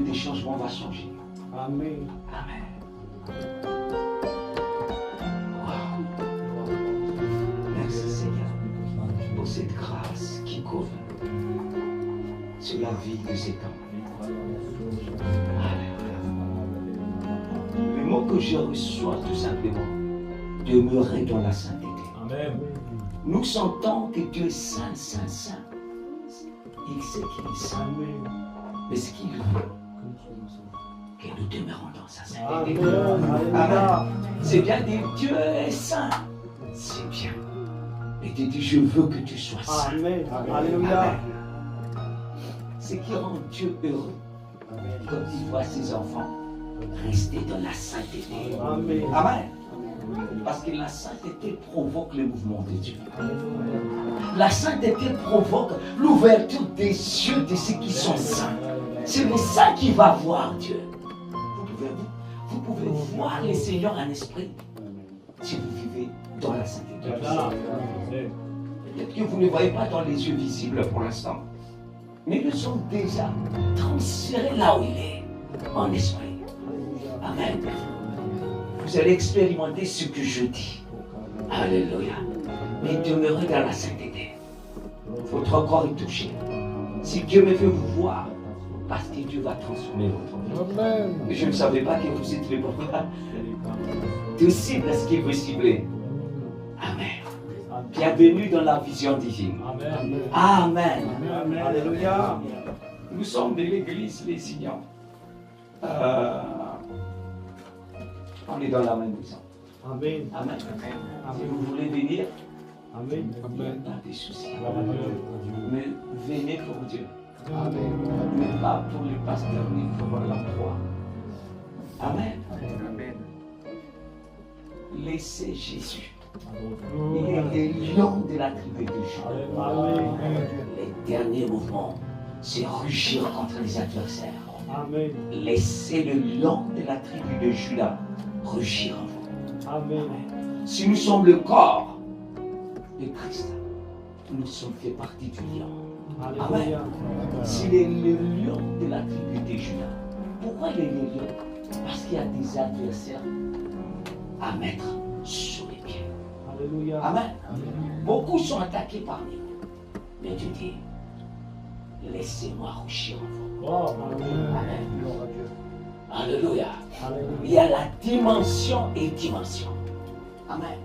des changements va changer. Amen. Amen. Wow. Merci Seigneur pour cette grâce qui couvre sur la vie de cet homme. Le mot que je reçois tout simplement, demeurer dans la sainteté. Amen. Nous sentons que Dieu est saint, saint, saint. Il sait qu'il est saint. Mais ce qu'il veut, que nous demeurons dans sa sainteté. Amen. C'est bien dire Dieu est saint. C'est bien. Mais tu dis je veux que tu sois saint. Amen. Alléluia. Amen. Ce qui rend Dieu heureux quand il voit ses enfants rester dans la sainteté. Amen. Amen. Parce que la sainteté provoque le mouvement de Dieu. La sainteté provoque l'ouverture des yeux de ceux qui sont saints. C'est le saint qui va voir Dieu. Vous pouvez voir le Seigneur en esprit si vous vivez dans la sainteté. Peut-être que vous ne voyez pas dans les yeux visibles pour l'instant, mais nous sommes déjà transférés là où il est, en esprit. Amen. Vous allez expérimenter ce que je dis. Alléluia. Mais demeurez dans la sainteté. Votre corps est touché. Si Dieu me fait vous voir, parce que Dieu va transformer votre vie. Amen. Je ne savais pas que vous êtes le papa. Tu cibles ce qu'il veut cibler. Amen. Bienvenue dans la vision divine. Amen. Amen. Amen. Alléluia. Nous sommes de l'église Les Signants. On est dans la même maison. Amen. Amen. Si vous voulez venir, Amen. il n'y a pas de soucis. Mais venez pour Dieu. Amen. Mais pas pour les pasteurs, ni pour l'emploi. Amen. Amen. Laissez Jésus. Il est le lion de la tribu de Juda. Les derniers mouvements, c'est rugir contre les adversaires. Amen. Laissez le lion de la tribu de Juda rugir en vous. Amen. Si nous sommes le corps de Christ, nous sommes fait partie du lion. Alléluia. S'il est le lion de la tribu de Juda, pourquoi il est le lion? Parce qu'il y a des adversaires à mettre sur les pieds. Alléluia. Amen. Beaucoup sont attaqués parmi vous. Mais Dieu dit, laissez-moi rougir en vous. Amen. Amen. Alléluia. Alléluia. Il y a la dimension et dimension. Amen.